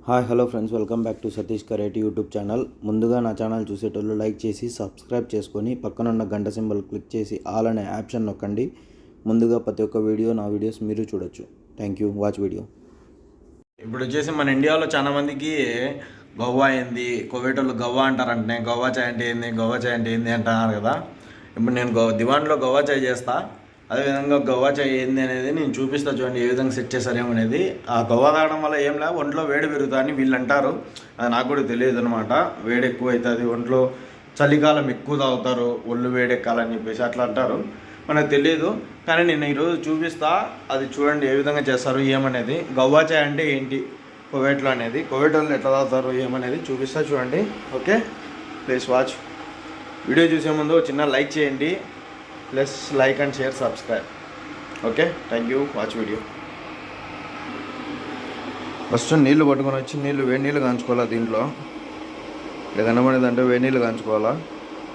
Hi hello friends, welcome back to Satish Kareti YouTube channel. ముందుగా నా channel చూసేటోళ్ళు like చేసి subscribe చేసుకొని పక్కనున్న గంట సింబల్ క్లిక్ చేసి ఆల్ అనే ఆప్షన్ నొక్కండి. ముందుగా ప్రతి ఒక్క నా వీడియోస్ మీరు చూడొచ్చు. Thank you, watch video. ఇప్పుడు వచ్చేసి మన ఇండియాలో చాలా మందికి గవ్వా ఏంది, కోవేటోళ్ళు గవ్వా అంటారంటే గవ్వా చాయ్ అంటే ఏంది, గవ్వా చాయ్ అంటే ఏంది అంటున్నారు కదా. ఇప్పుడు నేను దివాన్లో గవ్వా చాయ్ చేస్తా. అదేవిధంగా గవ్వా చాయ్ ఏంది అనేది నేను చూపిస్తా, చూడండి ఏ విధంగా సెట్ చేస్తారేమనేది. ఆ గవ్వా తాగడం వల్ల ఏం లే, ఒంట్లో వేడి పెరుగుతుందని వీళ్ళు అంటారు. అది నాకు కూడా తెలియదు అనమాట. వేడి ఎక్కువ అవుతుంది ఒంట్లో, చలికాలం ఎక్కువ తాగుతారు, ఒళ్ళు వేడెక్కాలని చెప్పేసి అట్లా అంటారు. మనకు తెలియదు, కానీ నేను ఈరోజు చూపిస్తా. అది చూడండి ఏ విధంగా చేస్తారు ఏమనేది. గవ్వా చాయ్ అంటే ఏంటి, కోవేట్లో అనేది, కోవేటోళ్ళు ఎట్లా తాగుతారు ఏమనేది చూపిస్తా, చూడండి. Okay, please watch. వీడియో చూసే ముందు చిన్న లైక్ చేయండి, plus like and share, subscribe. Okay, thank you, watch video. First నీళ్ళు పట్టుకొని వచ్చి వేడి నీళ్ళు కాంచుకోవాలా. దీంట్లో ఇలా కనబడేదంటే వేడి నీళ్ళు కాంచుకోవాలా.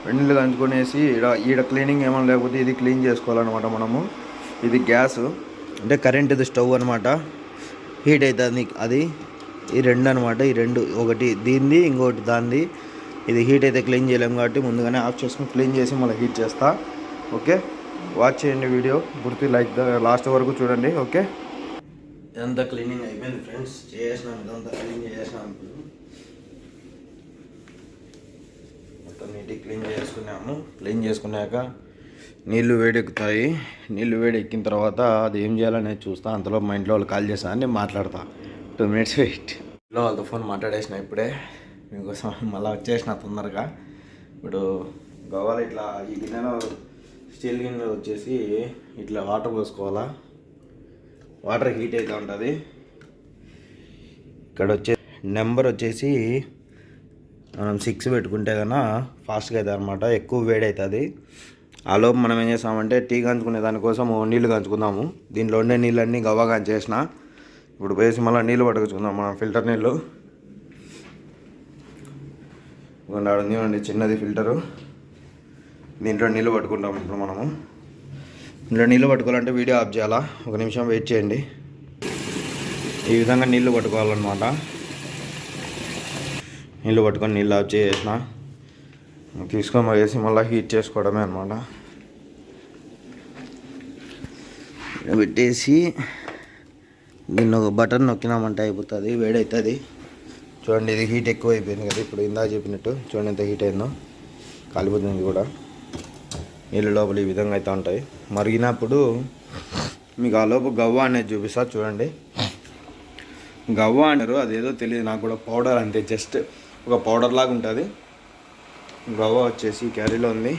వేడి నీళ్ళు కాంచుకొనేసి ఈడ క్లీనింగ్ ఏమైనా లేకపోతే ఇది క్లీన్ చేసుకోవాలన్నమాట మనము. ఇది గ్యాస్ అంటే కరెంటుది స్టవ్ అనమాట. హీట్ అవుతుంది అది. ఈ రెండు అనమాట, ఈ రెండు, ఒకటి దీనిది ఇంకోటి దానిది. ఇది హీట్ అయితే క్లీన్ చేయలేము కాబట్టి ముందుగానే ఆఫ్ చేసుకుని క్లీన్ చేసి మళ్ళీ హీట్ చేస్తా. ఓకే, వాచ్ చేయండి వీడియో పూర్తి, లైక్ లాస్ట్ వరకు చూడండి. ఓకే, ఇదంతా క్లీనింగ్ అయిపోయింది ఫ్రెండ్స్, చేసినాం, ఇదంతా క్లీన్ చేసినాం. మొత్తం నీట్గా క్లీన్ చేసుకున్నాము. క్లీన్ చేసుకున్నాక నీళ్ళు వేడెక్కుతాయి. నీళ్ళు వేడెక్కిన తర్వాత అది ఏం చేయాలనేది చూస్తా. అంతలో మా ఇంట్లో వాళ్ళు కాల్ చేస్తా అని నేను మాట్లాడతా. 2 minutes వెయిట్. ఇంట్లో వాళ్ళతో ఫోన్ మాట్లాడేసిన ఇప్పుడే, మీకోసం మళ్ళీ వచ్చేసిన తొందరగా. ఇప్పుడు గవ్వాలి ఇట్లా ఈ గిన్నెలో, స్టీల్ గిన్నెలో వచ్చేసి ఇట్లా వాటర్ పోసుకోవాలా. వాటర్ హీట్ అవుతూ ఉంటుంది. ఇక్కడ నెంబర్ వచ్చేసి మనం 6 పెట్టుకుంటే కన్నా ఫాస్ట్గా అవుతుంది అనమాట, ఎక్కువ వేడి అవుతుంది. ఆలోపు మనం ఏం చేస్తామంటే టీ కాంచుకునే దానికోసం నీళ్ళు కాంచుకుందాము. దీంట్లో ఉండే నీళ్ళన్నీ గవ్వా కాంచేసిన. ఇప్పుడు వేసి మళ్ళీ నీళ్ళు పట్టుకొచ్చుకుందాం మనం, ఫిల్టర్ నీళ్ళు. చూడండి చిన్నది ఫిల్టరు, దీంట్లో నీళ్ళు పట్టుకుంటాం. ఇప్పుడు మనము దీంట్లో నీళ్ళు పట్టుకోవాలంటే వీడియో ఆఫ్ చేయాలా, 1 నిమిషం వెయిట్ చేయండి. ఈ విధంగా నీళ్ళు పట్టుకోవాలన్నమాట. నీళ్ళు పట్టుకొని నీళ్ళు ఆఫ్ చేసిన తీసుకొని వేసి మళ్ళీ హీట్ చేసుకోవడమే అనమాట. పెట్టేసి దీన్ని ఒక బటన్ నొక్కినామంటే అయిపోతుంది, వేడి అవుతుంది. చూడండి ఇది హీట్ ఎక్కువ అయిపోయింది కదా, ఇప్పుడు ఇందాక చెప్పినట్టు చూడండి ఎంత హీట్ అయిందో, కాలిపోతుంది కూడా. నీళ్ళు లోపల ఈ విధంగా అయితే ఉంటాయి. మరిగినప్పుడు మీకు ఆ లోపు గవ్వ అనేది చూపిస్తా, చూడండి. గవ్వ అంటారు, అదేదో తెలియదు నాకు కూడా, పౌడర్ అంతే, జస్ట్ ఒక పౌడర్ లాగా ఉంటుంది. గవ్వ వచ్చేసి క్యారీలో ఉంది.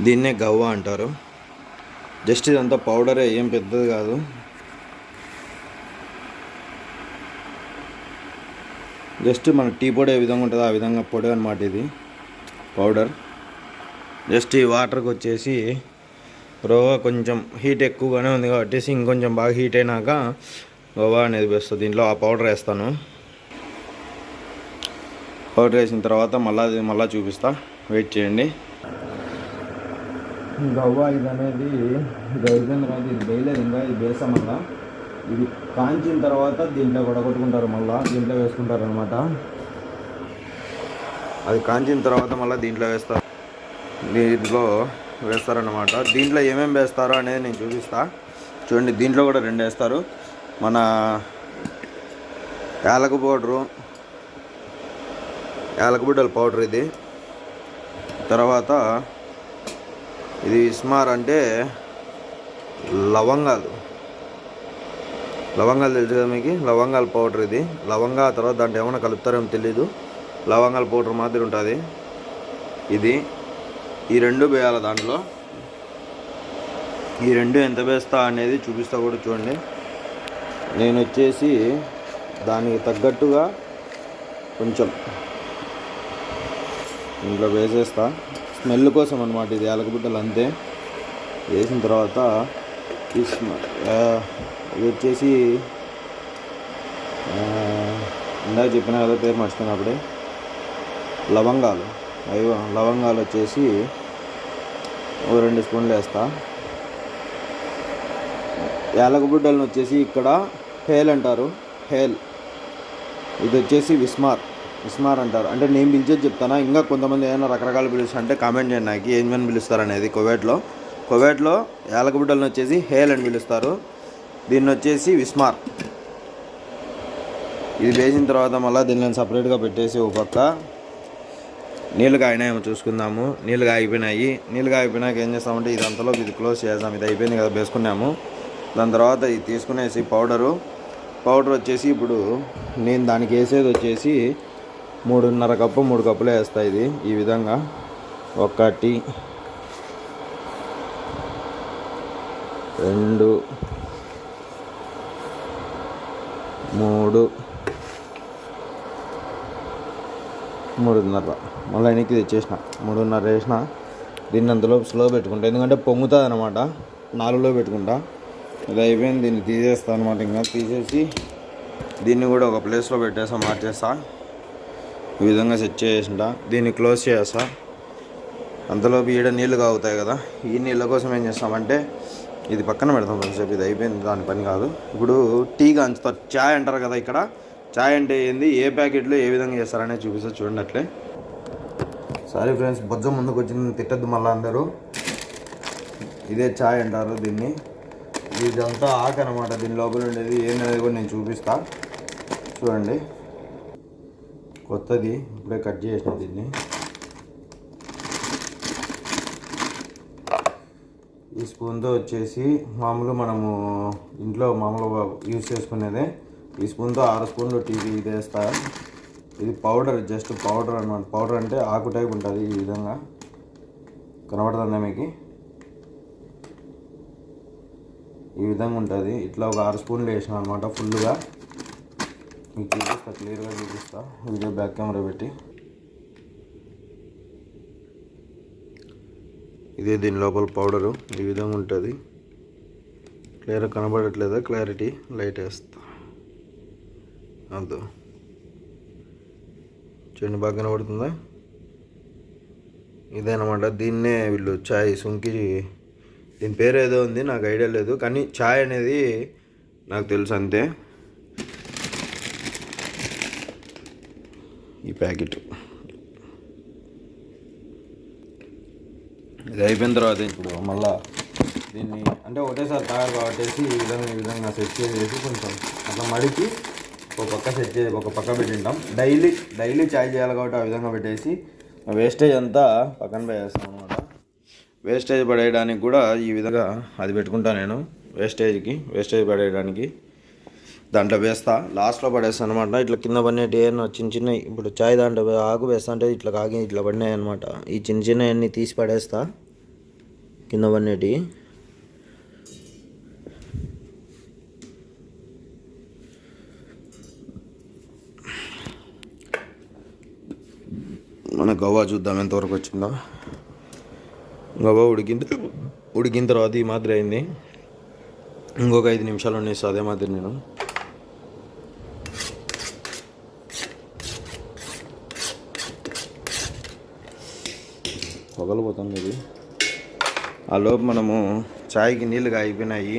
దీన్నే గవ్వ అంటారు. జస్ట్ ఇదంతా పౌడరే, ఏం పెద్దది కాదు. జస్ట్ మన టీ పొడి ఏ విధంగా ఉంటుందో ఆ విధంగా పొడి అనమాట ఇది, పౌడర్. జస్ట్ ఈ వాటర్కి వచ్చేసి రోవా కొంచెం హీట్ ఎక్కువగానే ఉంది కాబట్టి ఇంకొంచెం బాగా హీట్ అయినాక గోవా అనేది వేస్తుంది. దీంట్లో ఆ పౌడర్ వేస్తాను. పౌడర్ వేసిన తర్వాత మళ్ళీ చూపిస్తా, వెయిట్ చేయండి. గవ్వా ఇది అనేది ఇది అయిపోయిన తర్వాత ఇది వేయలేదు ఇంకా, ఇది వేసాం మళ్ళా. ఇది కాంచిన తర్వాత దీంట్లో కొట్టుకుంటారు, మళ్ళీ దీంట్లో వేసుకుంటారు అనమాట. అది కాంచిన తర్వాత మళ్ళీ దీంట్లో వేస్తారన్నమాట. దీంట్లో ఏమేమి వేస్తారో అనేది నేను చూపిస్తా, చూడండి. దీంట్లో కూడా 2 వేస్తారు. మన యాలకుబుడ్డల పౌడర్ ఇది. తర్వాత ఇది ఇస్మార్ అంటే లవంగాలు తెలుసు కదా మీకు, లవంగాల పౌడర్ ఇది. లవంగా తర్వాత దాంట్లో ఏమైనా కలుపుతారేమో తెలీదు, లవంగాల పౌడర్ మాదిరి ఉంటుంది ఇది. ఈ 2 వేయాలి దాంట్లో. ఈ 2 ఎంత వేస్తా అనేది చూపిస్తా కూడా, చూడండి. నేను వచ్చేసి దానికి తగ్గట్టుగా కొంచెం ఇంట్లో వేసేస్తా, స్మెల్ కోసం అనమాట. ఇది యాలకుబుడ్డలు అంతే. వేసిన తర్వాత ఇది వచ్చేసి ఇందాక చెప్పిన కదా, పేరు మర్చిపోయినప్పుడే, లవంగాలు వచ్చేసి 2 స్పూన్లు వేస్తా. యాలకబుడ్డలను వచ్చేసి ఇక్కడ హేల్ అంటారు. హేల్. ఇది వచ్చేసి విస్మార్ అంటారు. అంటే నేను పిలిచేది చెప్తానా, ఇంకా కొంతమంది ఏమైనా రకరకాలు పిలుస్తారు అంటే కామెంట్ చేయండి నాకు ఏమని పిలుస్తారు అనేది. కువైట్లో యాలకబుడ్డలను వచ్చేసి హేల్ అని పిలుస్తారు. దీన్ని వచ్చేసి విస్మార్. ఇది వేసిన తర్వాత మళ్ళీ దీన్ని సపరేట్గా పెట్టేసి ఒక పక్క నీళ్ళు కాగినాయేమో చూసుకుందాము. నీళ్ళు కాగిపోయినాక ఏం చేస్తామంటే ఇది అంతలో ఇది క్లోజ్ చేద్దాం. ఇది అయిపోయింది కదా వేసుకున్నాము. దాని తర్వాత ఇది తీసుకునేసి పౌడర్ వచ్చేసి ఇప్పుడు నేను దానికి వేసేది వచ్చేసి 3.5 కప్పు 3 కప్పులు వేస్తాయి. ఇది ఈ విధంగా 1 2 3 3.5 మళ్ళీ వెనక్కి తెచ్చేసిన 3.5 వేసిన. దీన్ని అంతలో స్లో పెట్టుకుంటా, ఎందుకంటే పొంగుతుంది అనమాట. 4లో పెట్టుకుంటా. ఇది అయిపోయింది. దీన్ని తీసేస్తాను అనమాట. ఇంకా తీసేసి దీన్ని కూడా ఒక ప్లేస్లో పెట్టేస్తా, మార్చేస్తా. ఈ విధంగా సెట్ చేసేసింట. దీన్ని క్లోజ్ చేస్తా. అంతలోపు ఈడ నీళ్ళు కాగుతాయి కదా, ఈ నీళ్ళ కోసం ఏం చేస్తామంటే ఇది పక్కన పెడతాం కొంచెంసేపు. ఇది అయిపోయింది, దాని పని కాదు. ఇప్పుడు టీ కాంచుతారు, చాయ్ అంటారు కదా. ఇక్కడ చాయ్ అంటే ఏంది, ఏ ప్యాకెట్లో ఏ విధంగా చేస్తారనేది చూపిస్తారు చూడండి. అట్లే సారీ ఫ్రెండ్స్, బొజ్జ ముందుకు వచ్చింది తిట్టద్దు మళ్ళీ అందరూ. ఇదే చాయ్ అంటారు దీన్ని. ఇదంతా ఆకు అనమాట. దీని లోపల ఉండేది ఏందనేది కూడా నేను చూపిస్తా చూడండి. కొత్తది ఇప్పుడే కట్ చేసిన. దీన్ని ఈ స్పూన్తో వచ్చేసి మామూలు మనము ఇంట్లో మామూలుగా యూజ్ చేసుకునేదే. ఈ స్పూన్తో 6 స్పూన్లు టీ ఇది వేస్తా. ఇది పౌడర్, జస్ట్ పౌడర్ అనమాట. పౌడర్ అంటే ఆకు టైప్ ఉంటుంది. ఈ విధంగా కనబడుతుందా మీకు? ఈ విధంగా ఉంటుంది. ఇట్లా ఒక 6 స్పూన్లు వేసిన అనమాట ఫుల్గా. మీకు చూపిస్తా, క్లియర్గా చూపిస్తా వీడియో బ్యాక్ కెమెరా పెట్టి. ఇదే దీని లోపల పౌడరు. ఈ విధంగా ఉంటుంది. క్లియర్గా కనబడట్లేదా? క్లారిటీ లైట్ వేస్తా. అంత చూడండి, బాగా కనబడుతుందా? ఇదేనమాట. దీన్నే వీళ్ళు చాయ్ సుంకి, దీని పేరు ఏదో ఉంది, నాకు ఐడియా లేదు. కానీ చాయ్ అనేది నాకు తెలుసు అంతే. ఈ ప్యాకెట్ ఇది అయిపోయిన తర్వాత ఇప్పుడు మళ్ళీ దీన్ని అంటే ఒకటేసారి తయారు కాబట్టి ఈ విధంగా సెట్ చేసేసి కొంచెం అట్లా మడికి ఒక పక్క సెట్ చేసి ఒక పక్క పెట్టింటాం. డైలీ చాయ్ చేయాలి కాబట్టి ఆ విధంగా పెట్టేసి వేస్టేజ్ అంతా పక్కన పెట్టేస్తాం అనమాట. వేస్టేజ్ పడేయడానికి కూడా ఈ విధంగా అది పెట్టుకుంటా నేను. వేస్టేజ్ పడేయడానికి దాంట్లో వేస్తా, లాస్ట్లో పడేస్తాను అనమాట. ఇట్లా కింద పడినట్టు ఏమన్నా చిన్న ఇప్పుడు చాయ్ దాంట్లో ఆకు వేస్తా అంటే ఇట్లా కాగి ఇట్లా పడినాయి అనమాట. ఈ చిన్నవన్నీ తీసి పడేస్తా కింద పడినట్టు. మన గవ్వ చూద్దాం ఎంతవరకు వచ్చిందో. గవ్వ ఉడికిన తర్వాత ఈ మాదిరి అయింది. ఇంకొక 5 నిమిషాలు ఉండేసి అదే మాదిరి నేను పగలిపోతుంది ఇది. ఆ లోపు మనము చాయ్కి నీళ్ళు కాగిపోయినాయి.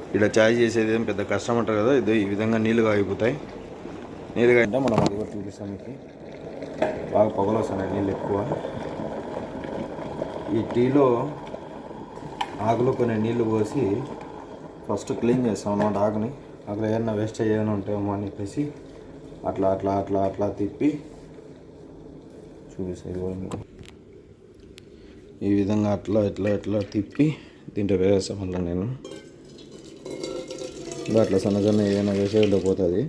ఇక్కడ చాయ్ చేసేది ఏం పెద్ద కష్టం అంటారు కదా. ఇది ఈ విధంగా నీళ్ళు కాగిపోతాయి. నీళ్ళు కాగితే మనం అది కూడా చూపిస్తాం మీకు. బాగా పొగలు వస్తున్నాయి, నీళ్ళు ఎక్కువ. ఈ టీలో ఆకులో కొన్ని నీళ్ళు పోసి ఫస్ట్ క్లీన్ చేస్తాం అన్నమాట ఆకుని. అక్కడ ఏమన్నా వేస్టేజ్ ఏమైనా ఉంటాయేమో అని చెప్పేసి అట్లా తిప్పి చూపిస్తాయి. ఈ విధంగా అట్లా తిప్పి దీంట్లో వేసేస్తాం. మళ్ళీ నేను అట్లా సన్న ఏదైనా వేసేలో పోతుంది.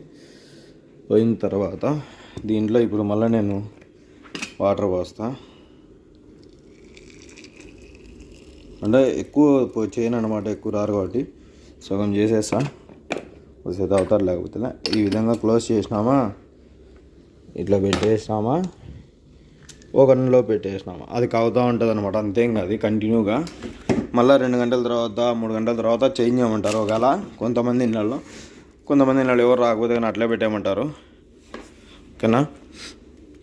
పోయిన తర్వాత దీంట్లో ఇప్పుడు మళ్ళీ నేను వాటర్ పోస్తా. అంటే ఎక్కువ చేయను అనమాట, ఎక్కువ రారు కాబట్టి సగం చేసేస్తా. వస్తే అవుతారు, లేకపోతే ఈ విధంగా క్లోజ్ చేసినామా, ఇట్లా పెట్టేసినామా, ఒక గంటలో పెట్టేసినామా, అది కావుతూ ఉంటుంది అనమాట. అంతేం కాదు, కంటిన్యూగా మళ్ళీ 2 గంటల తర్వాత 3 గంటల తర్వాత చేంజ్ చేయమంటారు. ఒకవేళ కొంతమంది ఇళ్ళలో ఎవరు రాకపోతే కానీ అట్లే పెట్టేయమంటారు. ఓకేనా?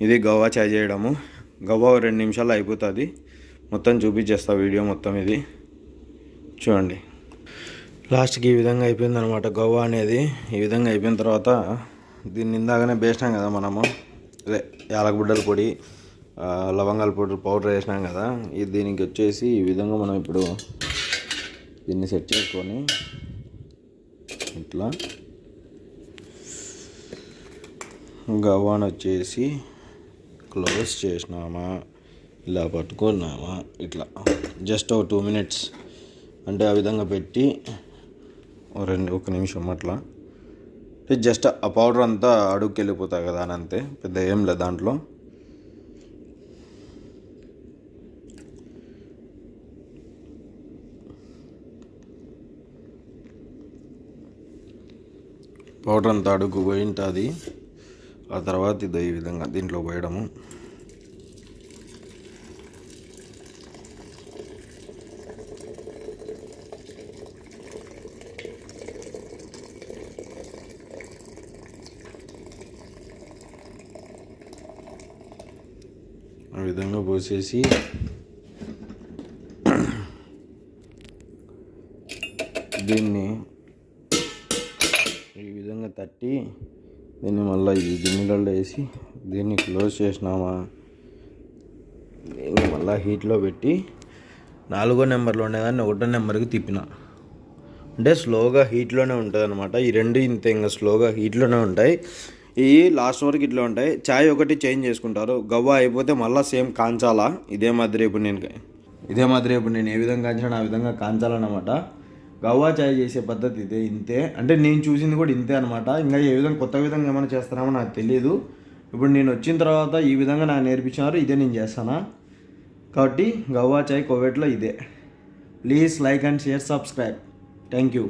ఇది గవ్వ చాయ్ చేయడము. గవ్వ 2 నిమిషాల్లో అయిపోతుంది. మొత్తం చూపించేస్తా వీడియో మొత్తం. ఇది చూడండి. లాస్ట్కి ఈ విధంగా అయిపోయింది అనమాట గవ్వ అనేది. ఈ విధంగా అయిపోయిన తర్వాత దీన్ని ఇందాకనే వేసినాం కదా మనము, అదే యాలకబుడ్డల పొడి, లవంగాల పొడి పౌడర్ వేసినాం కదా. ఇది దీనికి వచ్చేసి ఈ విధంగా మనం ఇప్పుడు దీన్ని సెట్ చేసుకొని ఇట్లా గవ్వాను వచ్చేసి క్లోజ్ చేసినామా, ఇలా పట్టుకున్నామా, ఇట్లా జస్ట్ ఒక 2 minutes అంటే ఆ విధంగా పెట్టి ఒక నిమిషం అట్లా జస్ట్ ఆ పౌడర్ అంతా అడుగుకి వెళ్ళిపోతాయి కదా అని అంతే, పెద్ద ఏం లేదు దాంట్లో. పౌడర్ అంతా అడుగు పోయి ఉంటుంది. ఆ తర్వాత ఇది ఈ విధంగా దీంట్లో పోయడము. ఆ విధంగా పోసేసి దీన్ని ఈ విధంగా తట్టి దీన్ని మళ్ళీ ఈ గిన్నెలలో వేసి దీన్ని క్లోజ్ చేసినామా, దీన్ని మళ్ళీ హీట్లో పెట్టి 4వ నెంబర్లో ఉండేదాన్ని 1వ నెంబర్కి తిప్పిన. అంటే స్లోగా హీట్లోనే ఉంటుంది అనమాట. ఈ రెండు ఇంతే, ఇంకా స్లోగా హీట్లోనే ఉంటాయి. ఇవి లాస్ట్ వరకు ఇట్లా ఉంటాయి. చాయ్ ఒకటి చేంజ్ చేసుకుంటారు. గవ్వ అయిపోతే మళ్ళీ సేమ్ కాంచాలా. ఇదే మాదిరి ఇప్పుడు నేను ఏ విధంగా కాంచాను ఆ విధంగా కాంచాలన్నమాట. గవ్వ చాయ్ చేసే పద్ధతి ఇంతే. అంటే నేను చూసింది కూడా ఇంతే అనమాట. ఇంకా ఏ విధంగా కొత్త విధంగా ఏమైనా చేస్తారేమో నాకు తెలియదు. ఇప్పుడు నేను వచ్చిన తర్వాత ఈ విధంగా నాకు నేర్పించినారు, ఇదే నేను చేస్తాను. కాబట్టి గవ్వ చాయ్ కువైట్లో ఇదే. Please like and share, subscribe. Thank you.